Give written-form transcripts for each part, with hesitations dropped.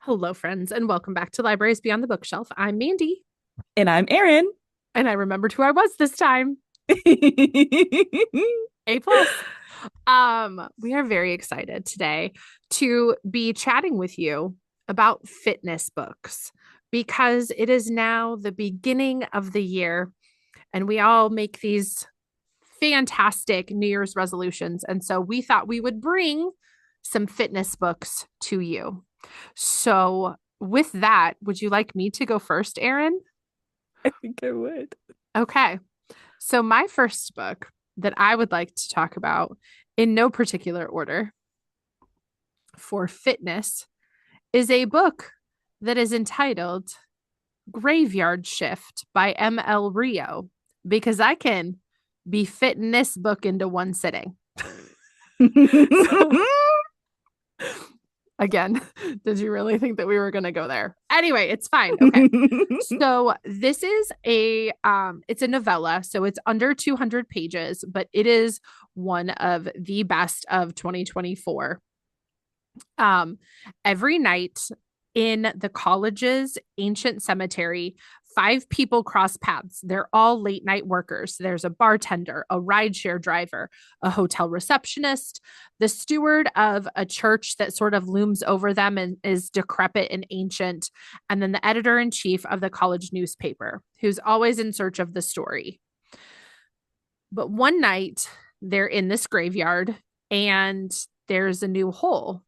Hello, friends, and welcome back to Libraries Beyond the Bookshelf. I'm Mandy, And I'm Erin. and I remembered who I was this time. A plus. We are very excited today to be chatting with you about fitness books because it is now the beginning of the year, and we all make these fantastic New Year's resolutions. And so we thought we would bring some fitness books to you. So, with that, would you like me to go first, Erin? I think I would. Okay. So, my first book that I would like to talk about in no particular order for fitness is a book that is entitled Graveyard Shift by M.L. Rio, because I can be fitting this book into one sitting. So, again, did you really think that we were going to go there? Anyway, it's fine. Okay. So this is it's a novella, so it's under 200 pages, but it is one of the best of 2024. Um, every night in the college's ancient cemetery, five people cross paths. They're all late night workers. There's a bartender, a rideshare driver, a hotel receptionist, the steward of a church that sort of looms over them and is decrepit and ancient, and then the editor in chief of the college newspaper, who's always in search of the story. But one night they're in this graveyard and there's a new hole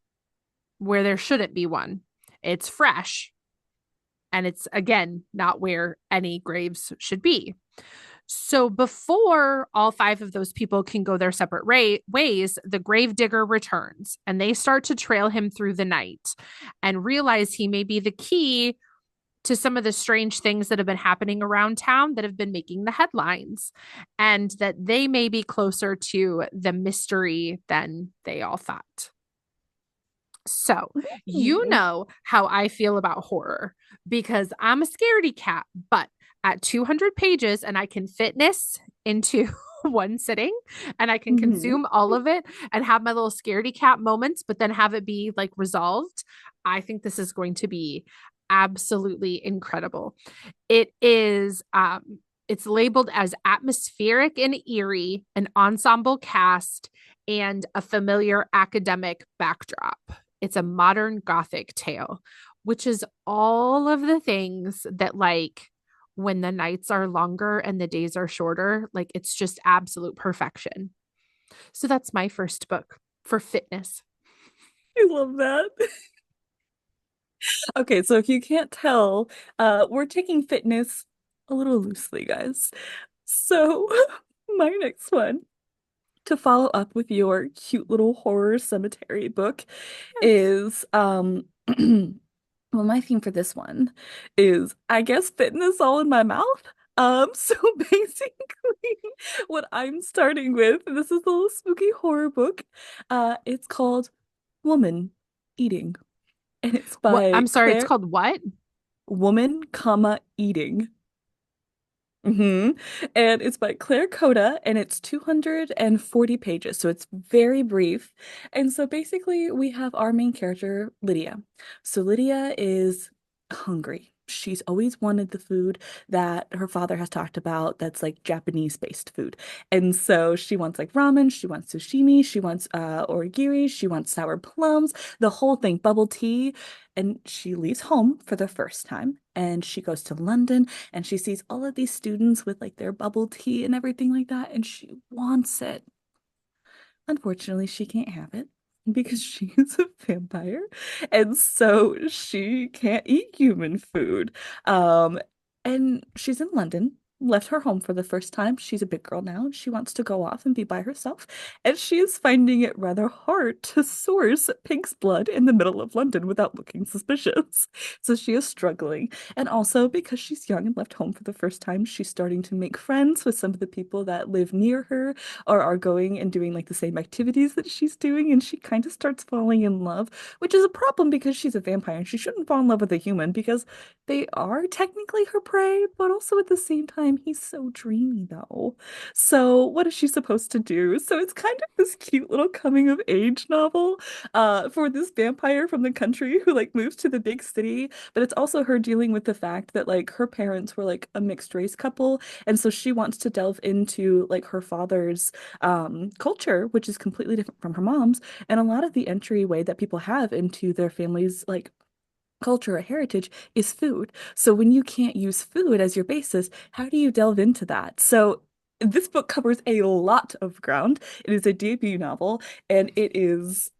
where there shouldn't be one. It's fresh. And it's, again, not where any graves should be. So before all five of those people can go their separate ways, the gravedigger returns and they start to trail him through the night and realize he may be the key to some of the strange things that have been happening around town that have been making the headlines, and that they may be closer to the mystery than they all thought. So, you know how I feel about horror because I'm a scaredy cat, but at 200 pages, and I can fitness into one sitting and I can Mhm. consume all of it and have my little scaredy cat moments, but then have it be like resolved. I think this is going to be absolutely incredible. It's labeled as atmospheric and eerie, an ensemble cast, and a familiar academic backdrop. It's a modern Gothic tale, which is all of the things that, like, when the nights are longer and the days are shorter, like, it's just absolute perfection. So that's my first book for fitness. I love that. Okay, so if you can't tell, we're taking fitness a little loosely, guys. So my next one to follow up with your cute little horror cemetery book Yes. is well, my theme for this one is, I guess, fitness all in my mouth. So basically, what I'm starting with, this is a little spooky horror book. It's called Woman Eating, and it's What? by I'm sorry, it's Claire called what? Woman, comma, Eating. And it's by Claire Coda, and it's 240 pages, so it's very brief. And so basically, we have our main character, Lydia. So Lydia is hungry. She's always wanted the food that her father has talked about that's like Japanese-based food. And so she wants like ramen, she wants sushimi, she wants origiri, she wants sour plums, the whole thing, bubble tea. And she leaves home for the first time, and she goes to London and she sees all of these students with like their bubble tea and everything like that, and she wants it. Unfortunately, she can't have it because she is a vampire, and so she can't eat human food. Um, and she's in London, left her home for the first time. She's a big girl now. She wants to go off and be by herself, and she is finding it rather hard to source pig's blood in the middle of London without looking suspicious. So she is struggling. And also because she's young and left home for the first time, she's starting to make friends with some of the people that live near her or are going and doing like the same activities that she's doing, and she kind of starts falling in love, which is a problem because she's a vampire and she shouldn't fall in love with a human because they are technically her prey, but also at the same time time, he's so dreamy though. So what is she supposed to do? So it's kind of this cute little coming of age novel for this vampire from the country who like moves to the big city, but it's also her dealing with the fact that like her parents were like a mixed race couple, and so she wants to delve into like her father's culture, which is completely different from her mom's, and a lot of the entryway that people have into their family's like culture or heritage is food. So when you can't use food as your basis, how do you delve into that? So this book covers a lot of ground. It is a debut novel, and it is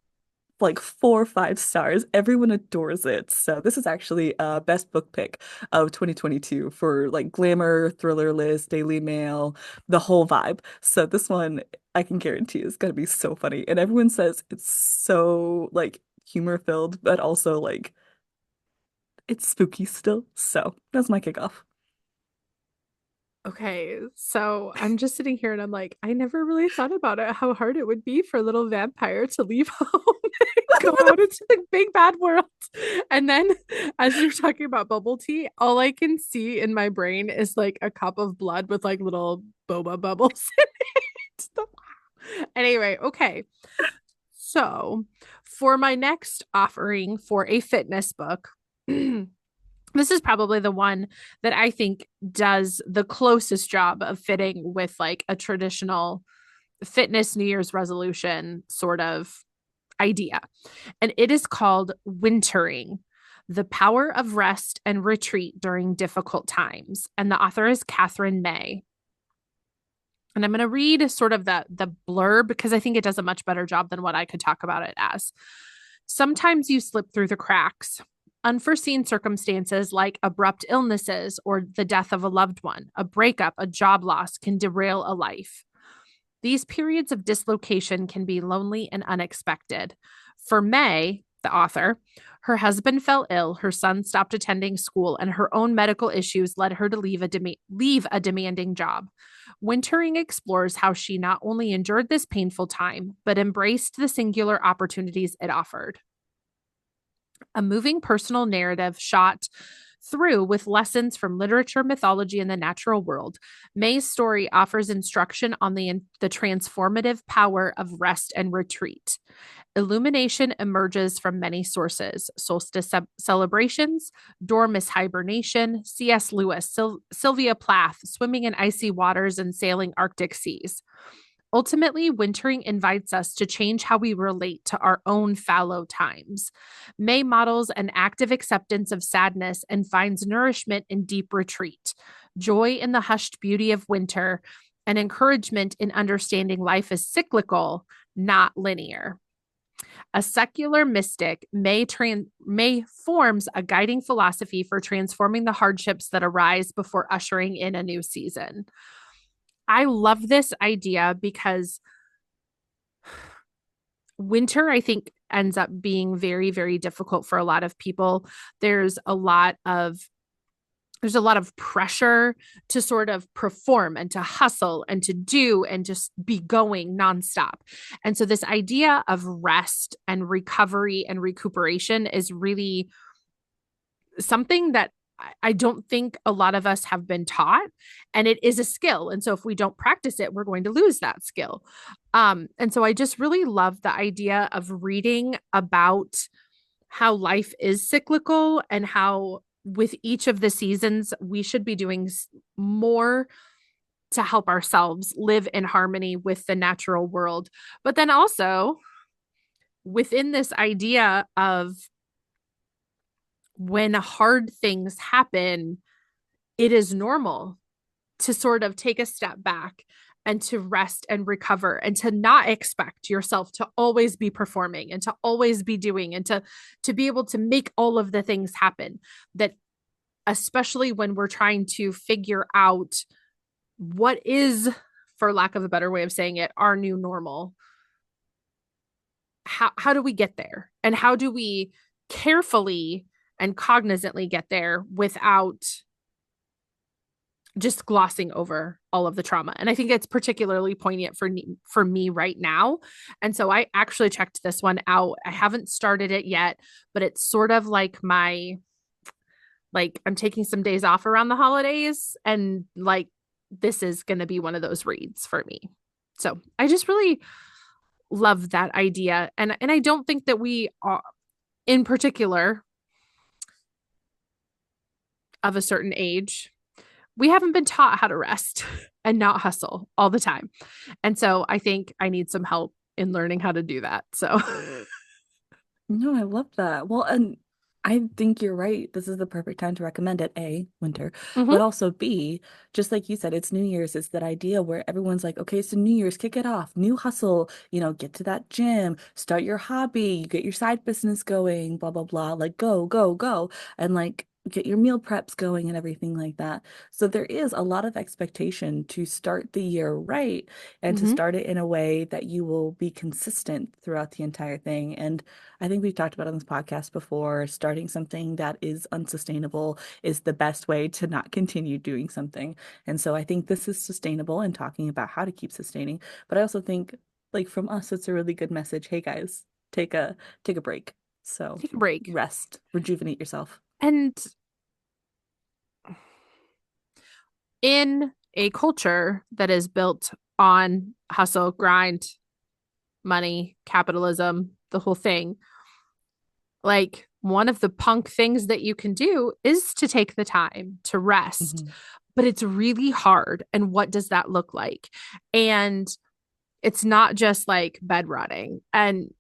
like 4 or 5 stars. Everyone adores it. So this is actually best book pick of 2022 for like Glamour, Thriller List, Daily Mail, the whole vibe. So this one I can guarantee is gonna be so funny. And everyone says it's so like humor filled, but also like it's spooky still. So that's my kickoff. Okay, so I'm just sitting here and I'm like, I never really thought about it, how hard it would be for a little vampire to leave home and go out into the big bad world. And then as you're talking about bubble tea, all I can see in my brain is like a cup of blood with like little boba bubbles in it. Anyway, okay. So for my next offering for a fitness book, this is probably the one that I think does the closest job of fitting with like a traditional fitness New Year's resolution sort of idea. And it is called Wintering: The Power of Rest and Retreat During Difficult Times. And the author is Catherine May. And I'm going to read sort of the blurb because I think it does a much better job than what I could talk about it as. Sometimes you slip through the cracks. Unforeseen circumstances like abrupt illnesses or the death of a loved one, a breakup, a job loss can derail a life. These periods of dislocation can be lonely and unexpected. For May, the author, her husband fell ill, her son stopped attending school, and her own medical issues led her to leave a demanding job. Wintering explores how she not only endured this painful time, but embraced the singular opportunities it offered. A moving personal narrative shot through with lessons from literature, mythology, and the natural world, May's story offers instruction on the transformative power of rest and retreat. Illumination emerges from many sources: solstice celebrations, Dormice hibernation, C.S. Lewis, Sylvia Plath, swimming in icy waters and sailing Arctic seas. Ultimately, wintering invites us to change how we relate to our own fallow times. May models an active acceptance of sadness and finds nourishment in deep retreat, joy in the hushed beauty of winter, and encouragement in understanding life as cyclical, not linear. A secular mystic, May forms a guiding philosophy for transforming the hardships that arise before ushering in a new season. I love this idea because winter, I think, ends up being very, very difficult for a lot of people. There's a lot of pressure to sort of perform and to hustle and to do and just be going nonstop. And so this idea of rest and recovery and recuperation is really something that I don't think a lot of us have been taught, and it is a skill. And so if we don't practice it, we're going to lose that skill. And so I just really love the idea of reading about how life is cyclical and how with each of the seasons, we should be doing more to help ourselves live in harmony with the natural world. But then also within this idea of when hard things happen, it is normal to sort of take a step back and to rest and recover and to not expect yourself to always be performing and to always be doing and to be able to make all of the things happen. That especially when we're trying to figure out what is, for lack of a better way of saying it, our new normal. How do we get there? And how do we carefully and cognizantly get there without just glossing over all of the trauma? And I think it's particularly poignant for me right now. And so I actually checked this one out. I haven't started it yet, but it's sort of like I'm taking some days off around the holidays, and like this is going to be one of those reads for me. So I just really love that idea. And I don't think that we are, in particular, of a certain age, we haven't been taught how to rest and not hustle all the time. And so I think I need some help in learning how to do that. So, No, I love that. Well, and I think you're right. This is the perfect time to recommend it. A, winter, mhm, but also B, just like you said, it's New Year's. It's that idea where everyone's like, okay, so New Year's, kick it off, new hustle, get to that gym, start your hobby, get your side business going, blah, blah, blah. Like, go, go, go. And like, get your meal preps going and everything like that. So there is a lot of expectation to start the year right and to mhm, start it in a way that you will be consistent throughout the entire thing. And I think we've talked about on this podcast before, starting something that is unsustainable is the best way to not continue doing something. And so I think this is sustainable and talking about how to keep sustaining. But I also think like from us, it's a really good message. Hey guys, take a break. So take a break. rest, rejuvenate yourself. And in a culture that is built on hustle, grind, money, capitalism, the whole thing, like one of the punk things that you can do is to take the time to rest. Mhm. But it's really hard. And what does that look like? And it's not just like bed rotting and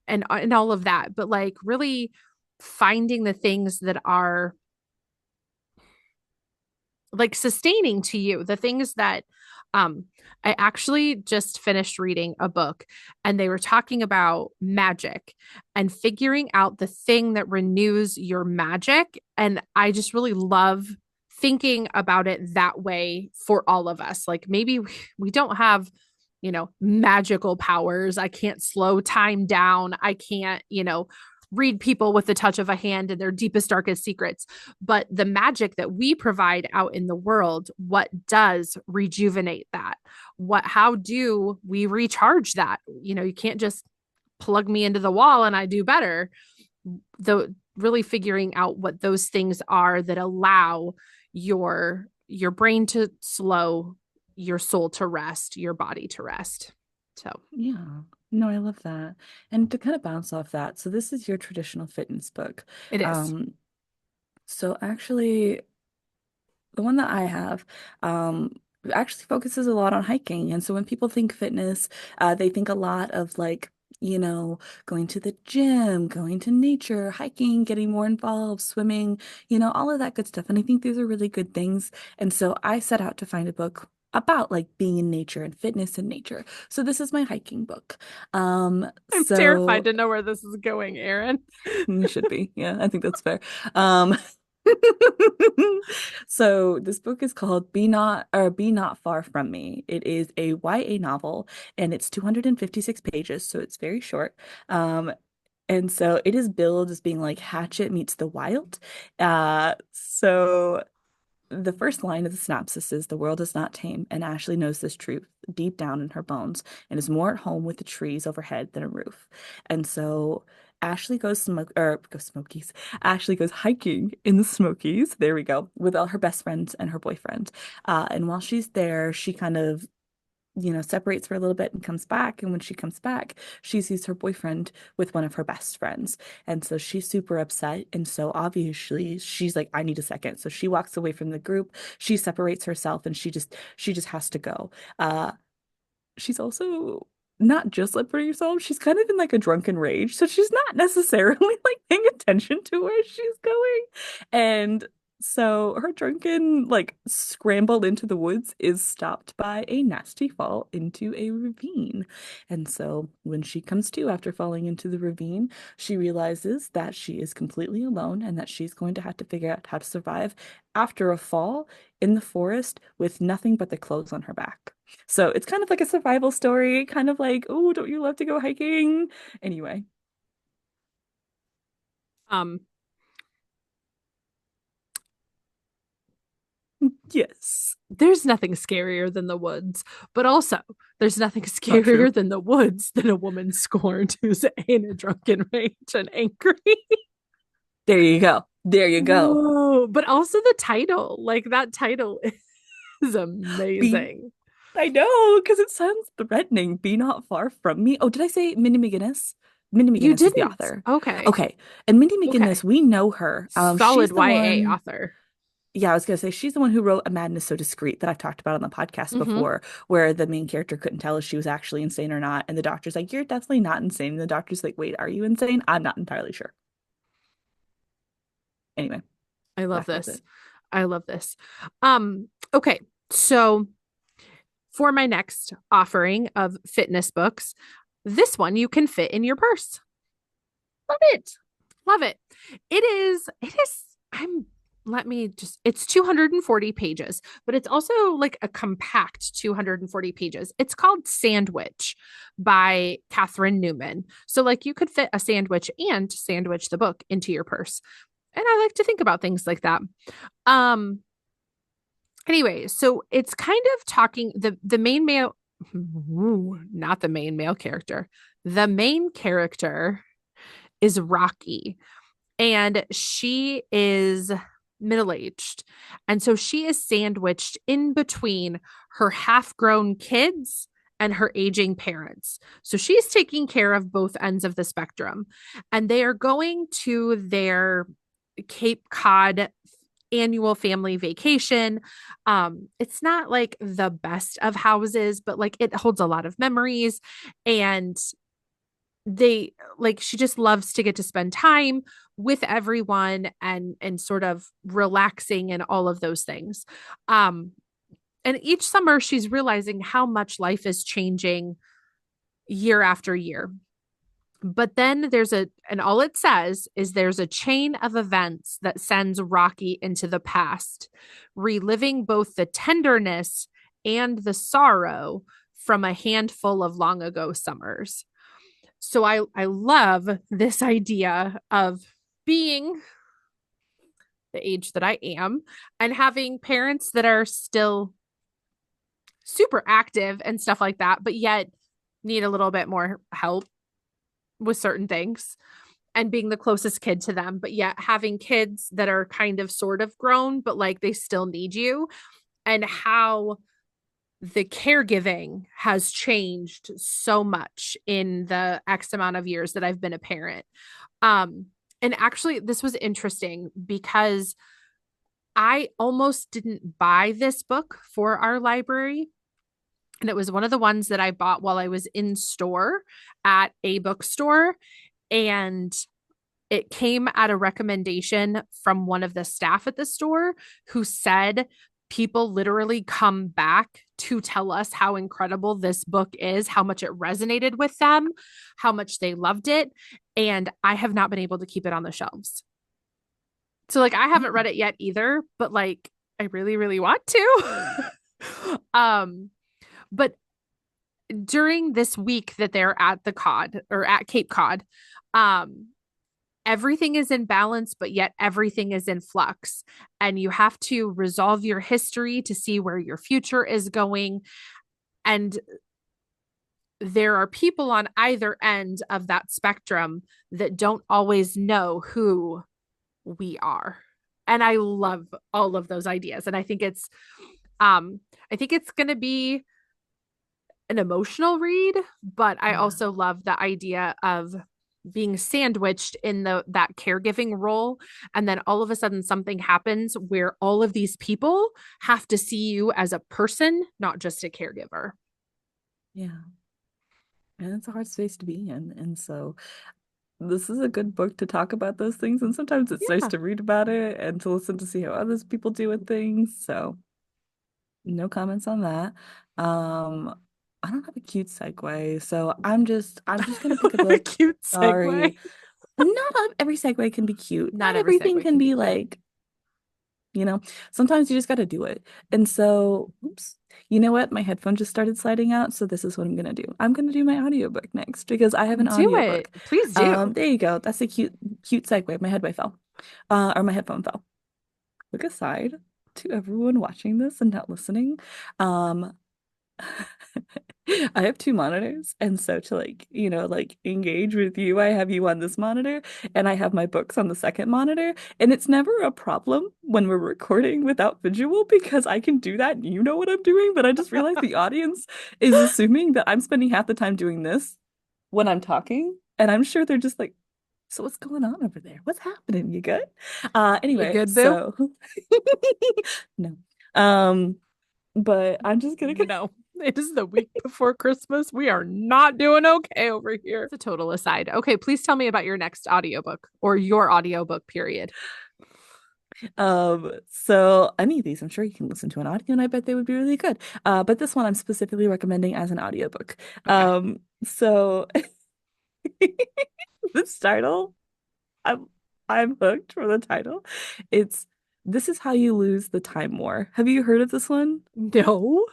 all of that, but like really finding the things that are like sustaining to you, the things that I actually just finished reading a book and they were talking about magic and figuring out the thing that renews your magic. And I just really love thinking about it that way for all of us. Like maybe we don't have, magical powers. I can't slow time down. I can't, read people with the touch of a hand and their deepest, darkest secrets. But the magic that we provide out in the world, what does rejuvenate that? How do we recharge that? You can't just plug me into the wall and I do better. The really figuring out what those things are that allow your brain to slow, your soul to rest, your body to rest. So Yeah. No, I love that. And to kind of bounce off that, so this is your traditional fitness book. it is. Um, so actually the one that I have, actually focuses a lot on hiking. And so when people think fitness, they think a lot of like, going to the gym, going to nature, hiking, getting more involved, swimming, all of that good stuff. And I think these are really good things. And so I set out to find a book about like being in nature and fitness in nature. So this is my hiking book. I'm terrified So to know where this is going, Aaron. you should be. Yeah, I think that's fair. Um, So this book is called Be Not Far From Me. It is a YA novel and it's 256 pages, so it's very short. And so it is billed as being like Hatchet meets the wild. So the first line of the synopsis is the world is not tame, and Ashley knows this truth deep down in her bones and is more at home with the trees overhead than a roof. And so Ashley goes Smokies. Ashley goes hiking in the Smokies. There we go, with all her best friends and her boyfriend. And while she's there, she kind of separates for a little bit and comes back. And when she comes back, she sees her boyfriend with one of her best friends. And so she's super upset. And so obviously she's like, I need a second. So she walks away from the group. She separates herself and she just has to go. She's also not just like putting herself, she's kind of in like a drunken rage. So she's not necessarily like paying attention to where she's going. And so her drunken like scramble into the woods is stopped by a nasty fall into a ravine. And so when she comes to after falling into the ravine, she realizes that she is completely alone and that she's going to have to figure out how to survive after a fall in the forest with nothing but the clothes on her back. So it's kind of like a survival story, kind of like, oh, don't you love to go hiking? Anyway, Um, yes, there's nothing scarier than the woods, but also there's nothing not true. scarier than the woods than a woman scorned who's in a drunken rage and angry. There you go. There you go. Whoa. But also the title, like that title is Be amazing. I know, because it sounds threatening. Be not far from me. Oh, did I say Mindy McGinnis? Mindy You McGinnis is the didn't. author. Okay. Okay. And Mindy McGinnis, Okay. we know her. Solid She's the YA one, author. yeah, I was gonna say she's the one who wrote A Madness So Discreet that I've talked about on the podcast Hmm. before, where the main character couldn't tell if she was actually insane or not. And the doctor's like, "You're definitely not insane." And the doctor's like, "Wait, are you insane?" I'm not entirely sure. Anyway, I love back with this. it. I love this. Okay. So for my next offering of fitness books, this one you can fit in your purse. Love it. Love it. I'm, let me just, it's 240 pages, but it's also like a compact 240 pages. It's called Sandwich by Catherine Newman. So, like, you could fit a sandwich and sandwich the book into your purse. And I like to think about things like that. Um, anyway, so it's kind of talking the main male, not the main male character. The main character is Rocky, and she is middle-aged. And so she is sandwiched in between her half-grown kids and her aging parents. So she's taking care of both ends of the spectrum. And they are going to their Cape Cod annual family vacation. It's not like the best of houses, but like it holds a lot of memories. And they like she just loves to get to spend time with everyone and sort of relaxing and all of those things. And each summer she's realizing how much life is changing year after year. But then and all it says is there's a chain of events that sends Rocky into the past, reliving both the tenderness and the sorrow from a handful of long ago summers. So I love this idea of being the age that I am and having parents that are still super active and stuff like that, but yet need a little bit more help with certain things and being the closest kid to them, but yet having kids that are kind of sort of grown, but like they still need you, and how the caregiving has changed so much in the X amount of years that I've been a parent. Um, and actually, this was interesting because I almost didn't buy this book for our library. And it was one of the ones that I bought while I was in store at a bookstore. And it came at a recommendation from one of the staff at the store who said people literally come back to tell us how incredible this book is, how much it resonated with them, how much they loved it. And I have not been able to keep it on the shelves. So, like, I haven't read it yet either, but like, I really, really want to. um, but during this week that they're at the Cod or at Cape Cod, um, everything is in balance, but yet everything is in flux. And you have to resolve your history to see where your future is going. And there are people on either end of that spectrum that don't always know who we are. And I love all of those ideas. And I think it's going to be an emotional read, but I Yeah. also love the idea of being sandwiched in the that caregiving role, and then all of a sudden something happens where all of these people have to see you as a person, not just a caregiver. Yeah. And it's a hard space to be in. And so this is a good book to talk about those things. And sometimes it's nice Yeah. to read about it and to listen to see how others people do with things. So no comments on that. Um, I don't have a cute segue, so I'm just gonna pick a A book. cute segue. Sorry. Not every segue can be cute. Not Not every everything segue can can be be cute. like, you know, sometimes you just gotta do it. And so, oops. You know what? My headphone just started sliding out, so this is what I'm gonna do. I'm gonna do my audiobook next because I have an Do it. audiobook. Please do. There you go. That's a cute segue. My headway fell. Or my headphone fell. Quick aside to everyone watching this and not listening. Um, I have two monitors, and so to like, like engage with you, I have you on this monitor, and I have my books on the second monitor, and it's never a problem when we're recording without visual because I can do that and you know what I'm doing, but I just realized the audience is assuming that I'm spending half the time doing this when I'm talking, and I'm sure they're just like, so what's going on over there? What's happening? You good? You Anyway, good, boo? so no. Um, but I'm just gonna No, it is the week before Christmas. We are not doing okay over here. It's a total aside. Okay, please tell me about your next audiobook or your audiobook period. so any of these, I'm sure you can listen to an audio, and I bet they would be really good. But this one I'm specifically recommending as an audiobook. Okay. So this title, I'm I'm hooked for the title. It's This Is How You Lose the Time War. Have you heard of this one? No.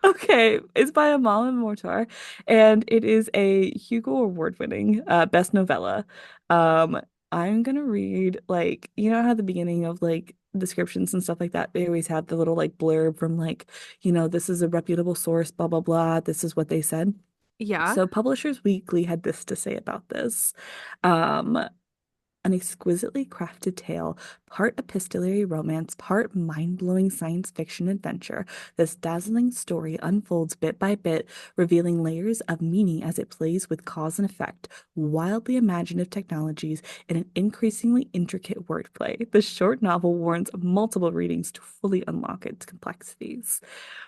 Okay, it's by Amal and Mortar, and it is a Hugo Award-winning best novella. Um, I'm gonna read like you know how at the beginning of like descriptions and stuff like that, they always have the little like blurb from like, this is a reputable source, blah blah blah. This is what they said. Yeah. So Publishers Weekly had this to say about this. Um, an exquisitely crafted tale, part epistolary romance, part mind-blowing science fiction adventure. This dazzling story unfolds bit by bit, revealing layers of meaning as it plays with cause and effect, wildly imaginative technologies, and an increasingly intricate wordplay. The short novel warrants multiple readings to fully unlock its complexities.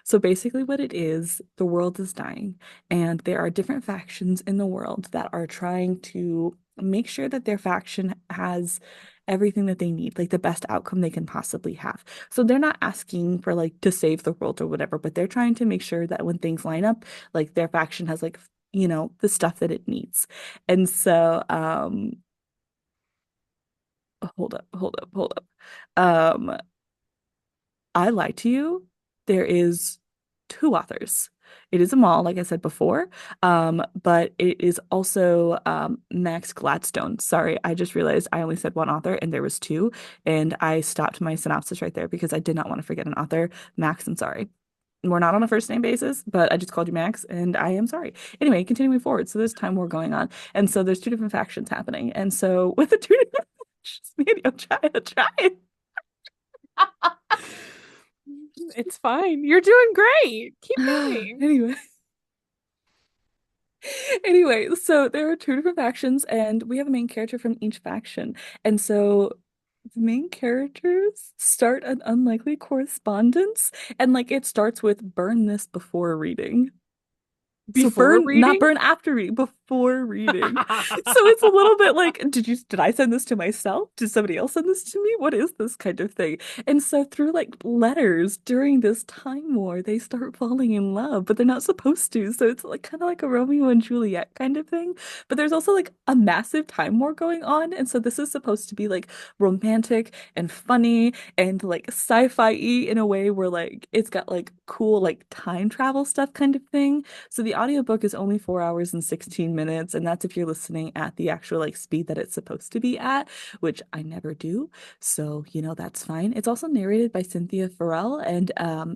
So basically, what it is, the world is dying, and there are different factions in the world that are trying to make sure that their faction has everything that they need, like the best outcome they can possibly have. So they're not asking for like to save the world or whatever, but they're trying to make sure that when things line up, like their faction has like, the stuff that it needs. And so, hold up. Um, I lied to you. There is two authors. It is Amal, like I said before, but it is also Max Gladstone. Sorry, I just realized I only said one author and there was two, and I stopped my synopsis right there because I did not want to forget an author. Max, I'm sorry. We're not on a first name basis, but I just called you Max, and I am sorry. Anyway, continuing forward. So there's time war going on, and so there's two different factions happening, and so with the two different factions, maybe I'm trying. It's fine. You're doing great. Keep going. Anyway. Anyway, so there are two different factions, and we have a main character from each faction. And so the main characters start an unlikely correspondence, and like it starts with burn this before reading. So Before not reading? burn after reading, before reading. So it's a little bit like, did I send this to myself? Did somebody else send this to me? What is this kind of thing? And so through like letters during this time war, they start falling in love, but they're not supposed to. So it's like kind of like a Romeo and Juliet kind of thing. But there's also like a massive time war going on. And so this is supposed to be like romantic and funny and like sci-fi-y in a way where like it's got like cool like time travel stuff kind of thing. So the audiobook is only 4 hours and 16 minutes, and that's if you're listening at the actual like speed that it's supposed to be at, which I never do. So, that's fine. It's also narrated by Cynthia Farrell and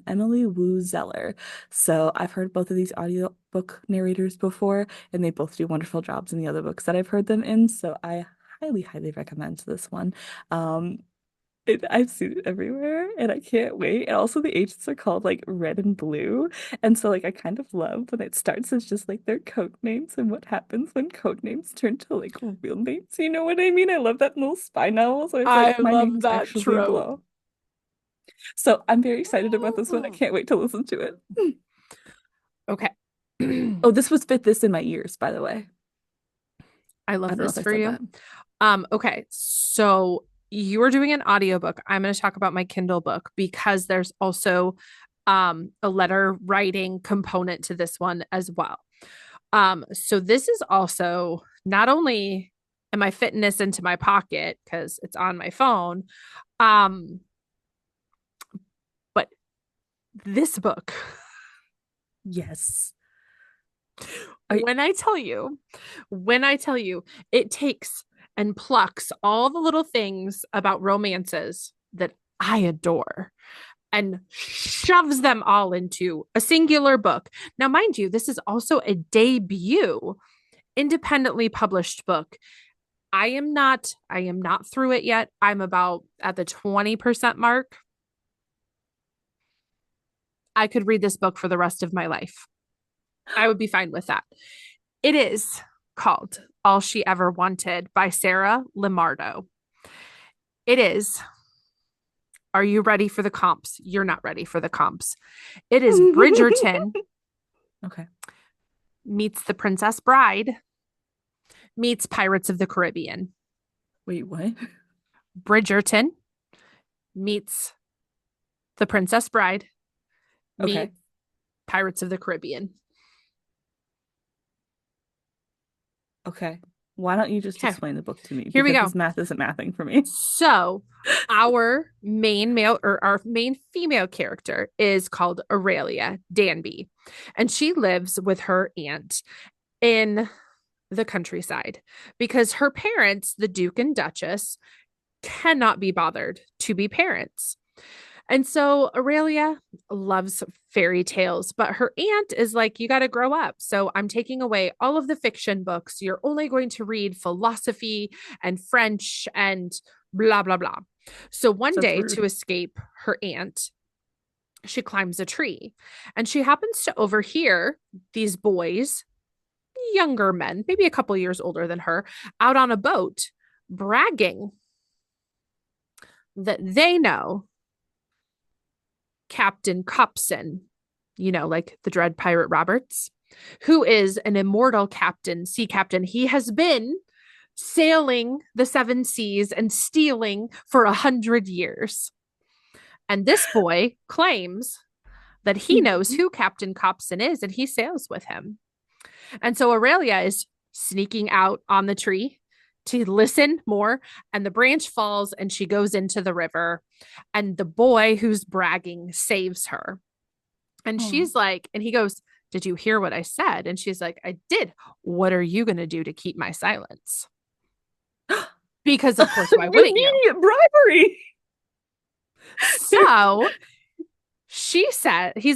Emily Wu Zeller. So I've heard both of these audiobook narrators before, and they both do wonderful jobs in the other books that I've heard them in. So I highly, highly recommend this one. Um, I've seen it everywhere and I can't wait. And also the agents are called like red and blue. And so like I kind of love when it starts as just like their code names and what happens when code names turn to like real names. You know what I mean? I love that little spy novel. So it's I like my love name's that actually trope. Glow. So I'm very excited about this one. I can't wait to listen to it. Okay. Oh, this was Fit This in My Ears, by the way. I I love don't know this if I for said you. that. Okay. So you are doing an audiobook. I'm going to talk about my Kindle book because there's also a letter writing component to this one as well. So this is also not only am I fitting this into my pocket because it's on my phone, um, but this book, Yes. I when I tell you, when I tell you, it takes and plucks all the little things about romances that I adore and shoves them all into a singular book. Now, mind you, this is also a debut independently published book. I am not through it yet. I'm about at the 20% mark. I could read this book for the rest of my life. I would be fine with that. It is called All She Ever Wanted by Sarah Limardo. It is. Are you ready for the comps? You're not ready for the comps. It is Bridgerton Okay. meets The Princess Bride meets Pirates of the Caribbean. Wait, what? Bridgerton meets The Princess Bride meets Okay. Pirates of the Caribbean. Okay. Why don't you just Okay, explain the book to me? here we Because go. this math isn't mathing for me. So, our main male or our main female character is called Aurelia Danby, and she lives with her aunt in the countryside because her parents, the Duke and Duchess, cannot be bothered to be parents. And so Aurelia loves fairy tales, but her aunt is like, you got to grow up. So I'm taking away all of the fiction books. You're only going to read philosophy and French and blah, blah, blah. So one Sounds day, rude. to escape her aunt, she climbs a tree and she happens to overhear these boys, younger men, maybe a couple years older than her, out on a boat bragging that they know Captain Copson, like the Dread Pirate Roberts, who is an immortal captain, sea captain. He has been sailing the seven seas and stealing for 100 years. And this boy claims that he knows who Captain Copson is and he sails with him. And so Aurelia is sneaking out on the tree to listen more, and the branch falls and she goes into the river, and the boy who's bragging saves her. And she's like, and he goes, did you hear what I said? And she's like, I did. What are you going to do to keep my silence? Because of course, why wouldn't you? Immediate bribery. So he's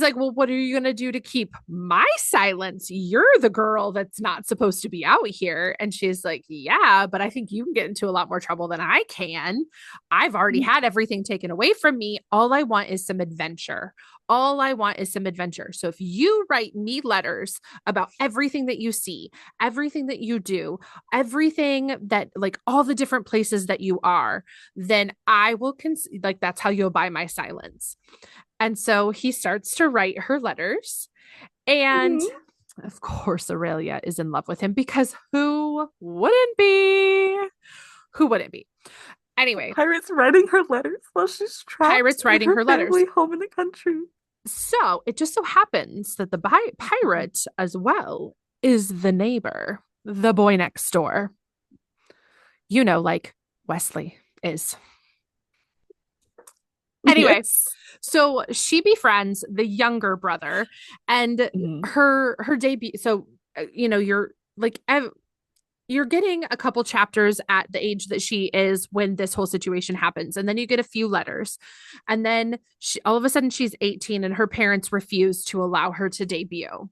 like, well, what are you going to do to keep my silence? You're the girl that's not supposed to be out here. And she's like, yeah, but I think you can get into a lot more trouble than I can. I've already had everything taken away from me. All I want is some adventure. All I want is some adventure. So if you write me letters about everything that you see, everything that you do, everything that, like, all the different places that you are, then I will like, that's how you'll buy my silence. And so he starts to write her letters. And of course, Aurelia is in love with him because who wouldn't be? Who wouldn't be? Anyway, Pirates writing her letters while she's trapped. Pirates writing in her letters. Family home in the country. So it just so happens that the pirate as well is the neighbor, the boy next door. Like Wesley is. Anyway, Yes. So she befriends the younger brother, and her debut. So you're like you're getting a couple chapters at the age that she is when this whole situation happens, and then you get a few letters, and then all of a sudden she's 18 and her parents refuse to allow her to debut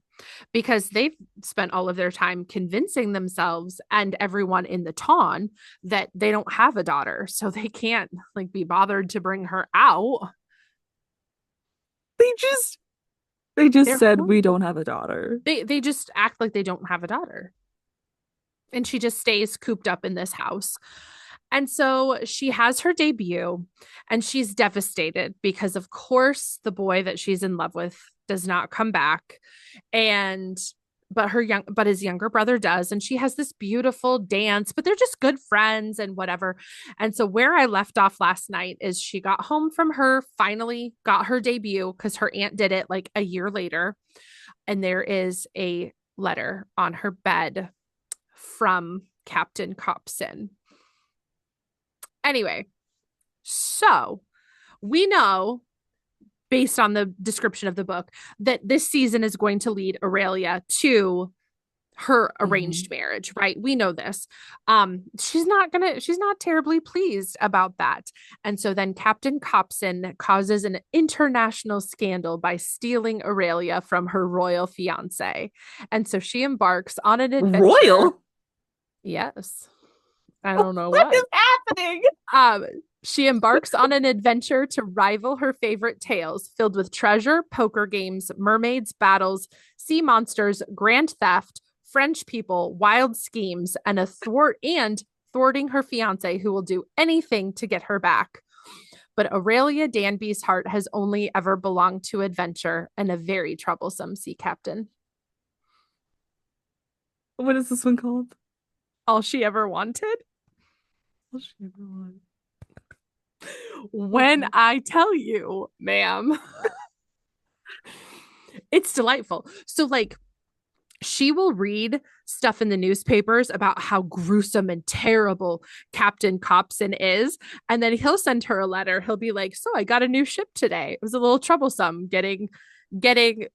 because they've spent all of their time convincing themselves and everyone in the town that they don't have a daughter, so they can't like be bothered to bring her out. They just said we don't have a daughter. They just act like they don't have a daughter. And she just stays cooped up in this house. And so she has her debut and she's devastated because of course the boy that she's in love with does not come back. But his younger brother does. And she has this beautiful dance, but they're just good friends and whatever. And so where I left off last night is she got home from finally got her debut because her aunt did it like a year later. And there is a letter on her bed from Captain Copson. Anyway, so we know, based on the description of the book, that this season is going to lead Aurelia to her Mhm. arranged marriage, right? We know this. She's not terribly pleased about that. And so then Captain Copson causes an international scandal by stealing Aurelia from her royal fiance. And so she embarks on an adventure. Royal? Yes. I don't know What is what. happening? Um, she embarks on an adventure to rival her favorite tales, filled with treasure, poker games, mermaids, battles, sea monsters, grand theft, French people, wild schemes, and thwarting her fiance, who will do anything to get her back. But Aurelia Danby's heart has only ever belonged to adventure and a very troublesome sea captain. What is this one called? All she ever wanted. Oh, she ever won. When Okay. I tell you, ma'am, it's delightful. So, like, she will read stuff in the newspapers about how gruesome and terrible Captain Copson is. And then he'll send her a letter. He'll be like, so I got a new ship today. It was a little troublesome getting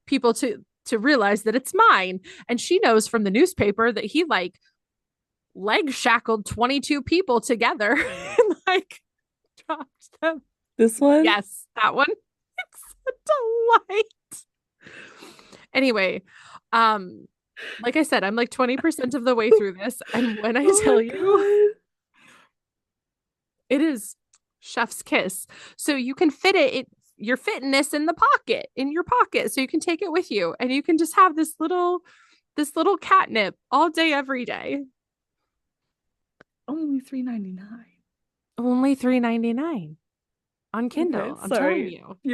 people to realize that it's mine. And she knows from the newspaper that he like leg shackled 22 people together and like dropped them. This one? Yes, that one. It's a delight. Anyway, um, like I said, I'm like 20% of the way through this. And when I Oh tell my you, God. it is chef's kiss. So you can fit your fitness in your pocket. So you can take it with you and you can just have this little catnip all day, every day. Only $3.99. Only $3.99 on Okay, Kindle. I'm telling sorry. you. Do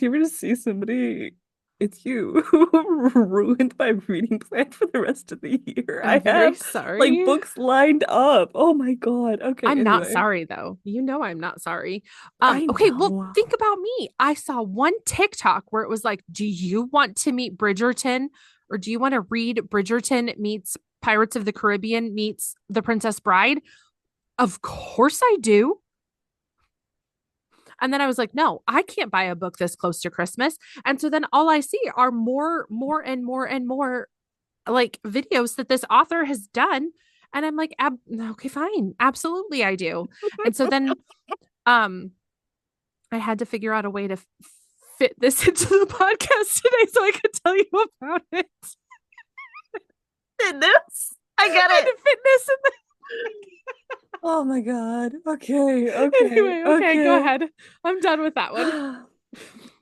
you ever just see somebody? It's you who ruined my reading plan for the rest of the year. I'm I very have like sorry. books lined up. Oh my God. Okay, I'm not anyway. sorry though. You know I'm not sorry. I Okay, well, know. think about me. I saw one TikTok where it was like, "Do you want to meet Bridgerton or do you want to read Bridgerton meets Pirates of the Caribbean meets The Princess Bride?" Of course I do. And then I was like, "No, I can't buy a book this close to Christmas." And so then all I see are more and more and more like videos that this author has done. And I'm like, okay, fine. Absolutely I do. And so then um I had to figure out a way to fit this into the podcast today so I could tell you about it. Fitness. I get I had it. to fit this in Oh my God. Okay, okay, anyway, okay, go okay. ahead. I'm done with that one.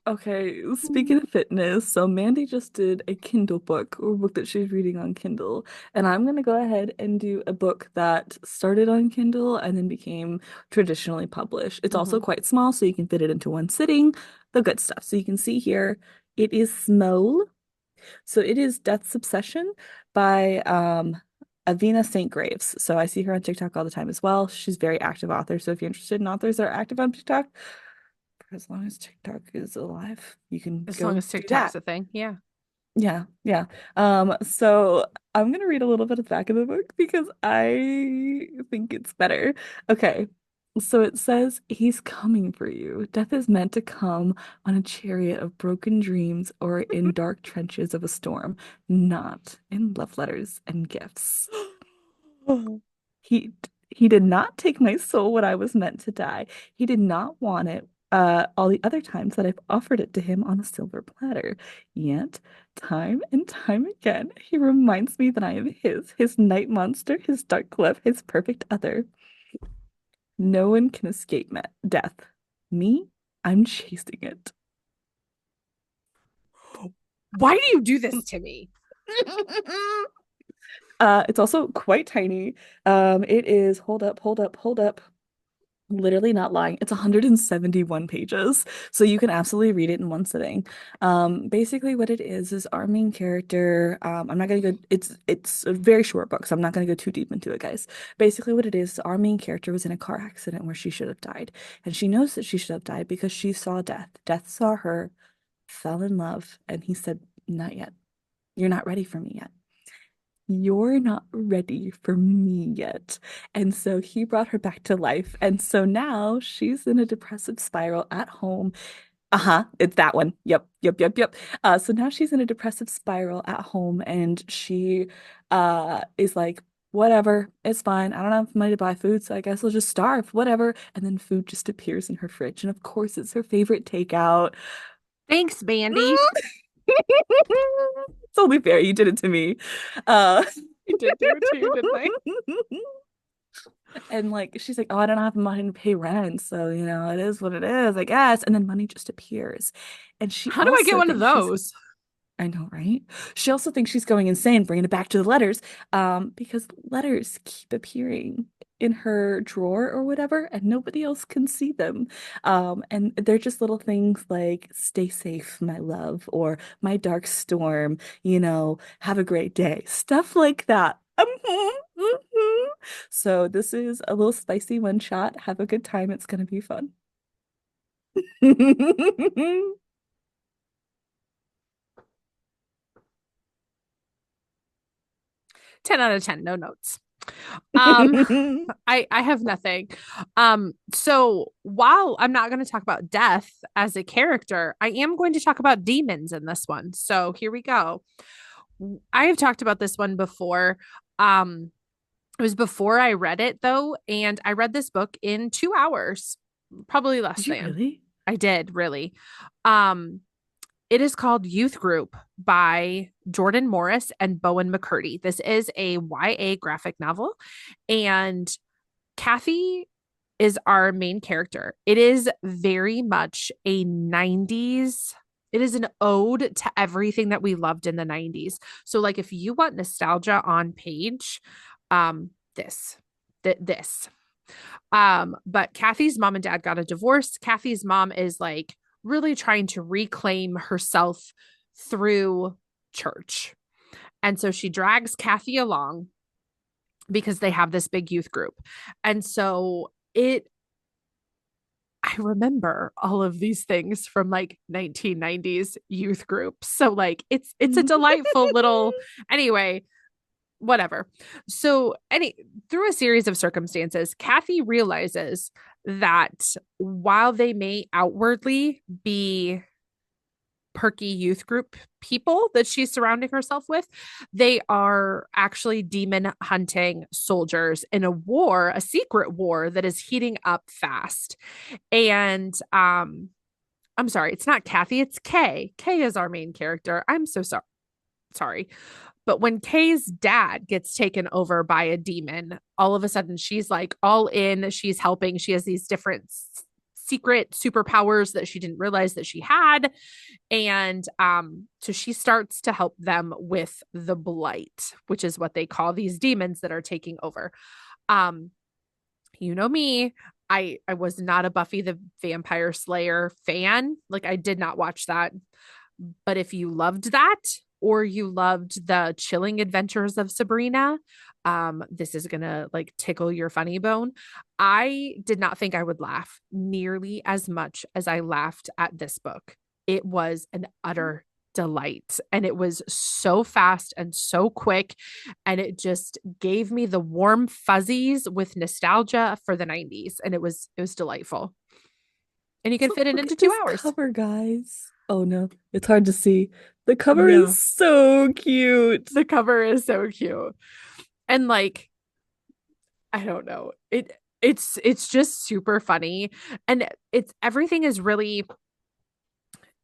Okay, speaking of fitness, so Mandy just did a Kindle book or book that she's reading on Kindle, and I'm gonna go ahead and do a book that started on Kindle and then became traditionally published. It's also Mm-hmm. quite small, so you can fit it into one sitting, the good stuff. So you can see here, it is small. So it is Death's Obsession by Avina St. Graves. So I see her on TikTok all the time as well. She's a very active author. So if you're interested in authors that are active on TikTok, for as long as TikTok is alive, you can As long go as do TikTok's that. a thing. Yeah. Yeah, yeah. So I'm gonna read a little bit of the back of the book because I think it's better. Okay. So it says, he's coming for you. Death is meant to come on a chariot of broken dreams or in dark trenches of a storm, not in love letters and gifts. He he did not take my soul when I was meant to die. He did not want it all the other times that I've offered it to him on a silver platter. Yet, time and time again, he reminds me that I am his night monster, his dark love, his perfect other. No one can escape death. Me, I'm chasing it. Why do you do this to me? It's also quite tiny. It is, hold up, hold up, hold up. Literally not lying. It's 171 pages. So you can absolutely read it in one sitting. Basically what it is our main character, I'm not gonna go, it's a very short book, so I'm not gonna go too deep into it, guys. Basically what it is, our main character was in a car accident where she should have died. And she knows that she should have died because she saw death. Death saw her, fell in love, and he said, not yet. You're not ready for me yet. You're not ready for me yet. And so he brought her back to life. And so now she's in a depressive spiral at home. Uh-huh, it's that one. Yep, yep, yep, yep. So now she's in a depressive spiral at home, and she is like, whatever, it's fine. I don't have money to buy food, so I guess I'll just starve, whatever. And then food just appears in her fridge, and of course it's her favorite takeout. Thanks, Mandy. It's only fair you did it to me. Uh I did do it to you, didn't I? And like she's like, oh, I don't have money to pay rent, so it is what it is, I guess. And then money just appears. And she How do I get also one of thinks she's those? I know, right? She also thinks she's going insane, bringing it back to the letters, because letters keep appearing in her drawer or whatever, and nobody else can see them. And they're just little things like "Stay safe, my love," or "My dark storm," "Have a great day," stuff like that. Mhm. So this is a little spicy one shot. Have a good time. It's gonna be fun. 10 out of 10, no notes. Um, I have nothing. So while I'm not going to talk about death as a character, I am going to talk about demons in this one. So here we go. I have talked about this one before. It was before I read it though, and I read this book in 2 hours, probably less Did you than. really? I did really. Um, it is called Youth Group by Jordan Morris and Bowen McCurdy. This is a YA graphic novel, and Kathy is our main character. It is very much a 90s. It is an ode to everything that we loved in the 90s. So like if you want nostalgia on page, this this. But Kathy's mom and dad got a divorce. Kathy's mom is like really trying to reclaim herself through church. And so she drags Kathy along because they have this big youth group. And so I remember all of these things from like 1990s youth groups. So like it's a delightful little anyway, whatever. So through a series of circumstances, Kathy realizes that while they may outwardly be perky youth group people that she's surrounding herself with, they are actually demon hunting soldiers in a war, a secret war that is heating up fast. And I'm sorry, it's not Kathy, it's Kay. Kay is our main character. I'm so sorry. But when Kay's dad gets taken over by a demon, all of a sudden she's like all in, she's helping. She has these different secret superpowers that she didn't realize that she had. And so she starts to help them with the blight, which is what they call these demons that are taking over. Um, you know me, I was not a Buffy the Vampire Slayer fan. Like I did not watch that. But if you loved that or you loved the chilling adventures of Sabrina, this is gonna like tickle your funny bone. I did not think I would laugh nearly as much as I laughed at this book. It was an utter delight, and it was so fast and so quick, and it just gave me the warm fuzzies with nostalgia for the 90s, and it was delightful. And you can So fit it look into at two this hours. cover, guys. Oh no, it's hard to see. The I cover is know. so cute. The cover is so cute. And like, I don't know. It's just super funny. And it's everything is really,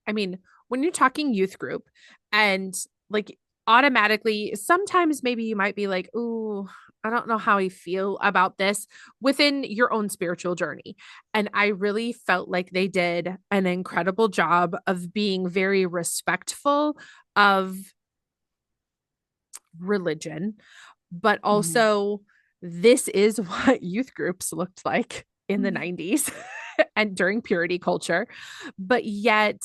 I mean, when you're talking youth group and like automatically, sometimes maybe you might be like, ooh, I don't know how I feel about this within your own spiritual journey. And I really felt like they did an incredible job of being very respectful of religion, but Mhm. also this is what youth groups looked like in the Mhm. 90s and during purity culture, but yet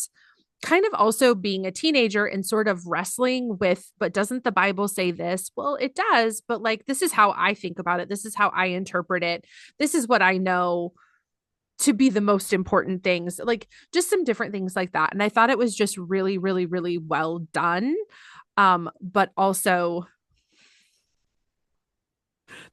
kind of also being a teenager and sort of wrestling with, but doesn't the Bible say this? Well, it does, but like, this is how I think about it. This is how I interpret it. This is what I know to be the most important things, like just some different things like that. And I thought it was just really, really, really well done. But also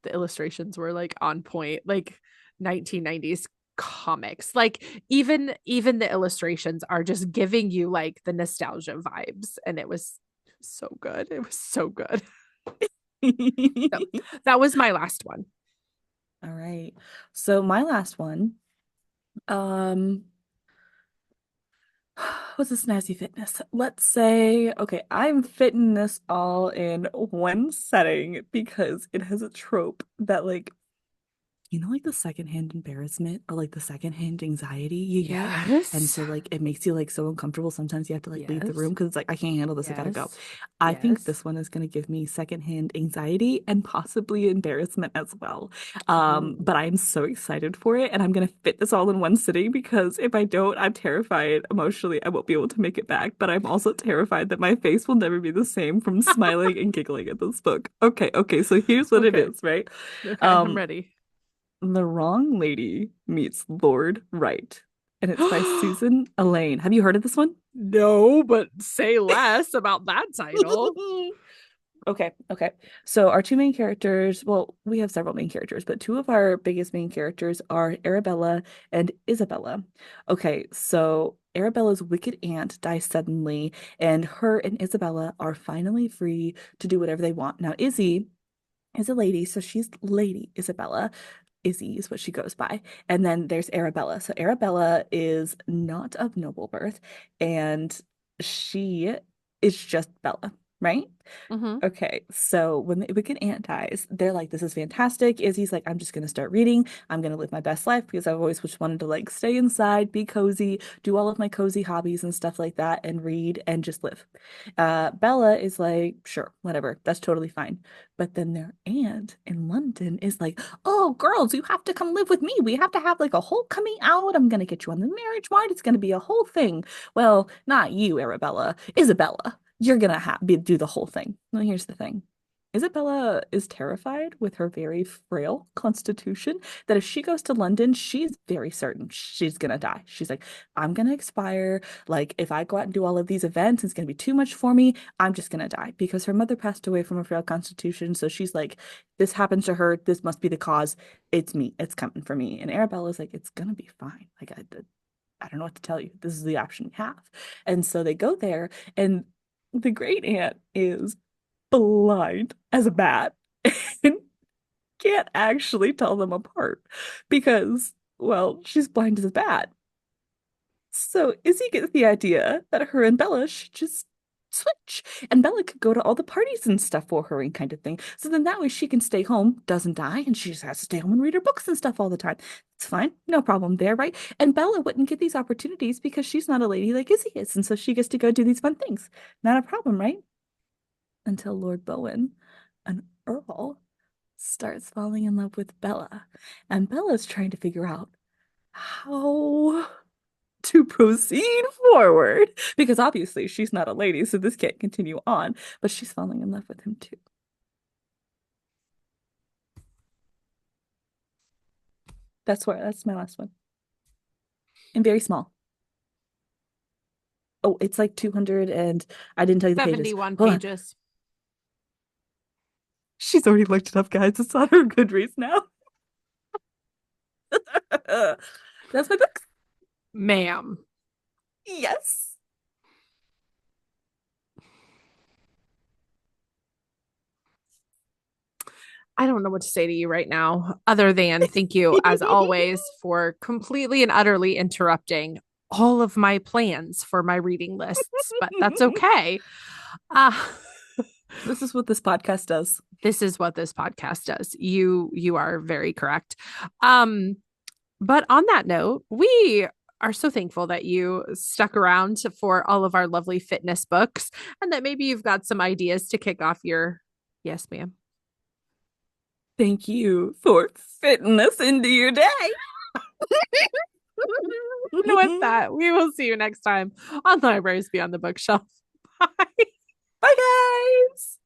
the illustrations were like on point, like 1990s comics. Like even the illustrations are just giving you like the nostalgia vibes, and it was so good. It was so good. So that was my last one. All right. So my last one, um, what's this snazzy fitness? Let's say, okay, I'm fitting this all in one setting because it has a trope that like like the secondhand embarrassment or like the secondhand anxiety you get. And Yes. so like it makes you like so uncomfortable. Sometimes you have to like leave the room Yes. because it's like, I can't handle this. I gotta go. Yes. I think Yes. this one is gonna give me secondhand anxiety and possibly embarrassment as well. Ooh. But I'm so excited for it and I'm gonna fit this all in one sitting because if I don't, I'm terrified emotionally I won't be able to make it back. But I'm also terrified that my face will never be the same from smiling and giggling at this book. Okay, so here's what it Okay. is, right? Okay, I'm Um, ready. the Wrong Lady Meets Lord Right. And it's by Susan Elaine. Have you heard of this one? No, but say less about that title. Okay. So our two main characters, well, we have several main characters, but two of our biggest main characters are Arabella and Isabella. Okay, so Arabella's wicked aunt dies suddenly, and her and Isabella are finally free to do whatever they want. Now, Izzy is a lady, so she's Lady Isabella. Izzy is what she goes by. And then there's Arabella. So Arabella is not of noble birth, and she is just Bella, right? Mm-hmm. Okay, so when the wicked aunt dies, they're like, "This is fantastic." Izzy's like, "I'm just gonna start reading. I'm gonna live my best life because I've always just wanted to like stay inside, be cozy, do all of my cozy hobbies and stuff like that, and read and just live." Bella is like, "Sure, whatever, that's totally fine." But then their aunt in London is like, "Oh, girls, you have to come live with me. We have to have like a whole coming out. I'm gonna get you on the marriage wide. It's gonna be a whole thing." Well, not you, Arabella, Isabella. You're gonna do the whole thing. Well, here's the thing. Isabella is terrified with her very frail constitution that if she goes to London, she's very certain she's gonna die. She's like, "I'm gonna expire. Like, if I go out and do all of these events, it's gonna be too much for me. I'm just gonna die." Because her mother passed away from a frail constitution. So she's like, "This happens to her. This must be the cause. It's me. It's coming for me." And Arabella's like, "It's gonna be fine. Like, I don't know what to tell you. This is the option we have." And so they go there, and the great aunt is blind as a bat and can't actually tell them apart because, well, she's blind as a bat. So Izzy gets the idea that her and Bella should just switch, and Bella could go to all the parties and stuff for her and kind of thing. So then that way she can stay home, doesn't die, and she just has to stay home and read her books and stuff all the time. It's fine, no problem there, right? And Bella wouldn't get these opportunities because she's not a lady like Izzy is, and so she gets to go do these fun things. Not a problem, right? Until Lord Bowen, an earl, starts falling in love with Bella. And Bella's trying to figure out how to proceed forward because obviously she's not a lady, so this can't continue on, but she's falling in love with him too. That's my last one. And very small. Oh, it's like 200 and I didn't tell you the pages. 71 Hold on. pages. She's already looked it up, guys. It's on her Goodreads now. That's my book. Ma'am. Yes. I don't know what to say to you right now, other than thank you, as always, for completely and utterly interrupting all of my plans for my reading lists, but that's okay. Uh, This is what this podcast does. this is what this podcast does. You are very correct. Um, but on that note, we are so thankful that you stuck around for all of our lovely fitness books and that maybe you've got some ideas to kick off your yes, ma'am. Thank you for fitting us into your day. And with that, we will see you next time on Libraries Beyond the Bookshelf. Bye. Bye, guys.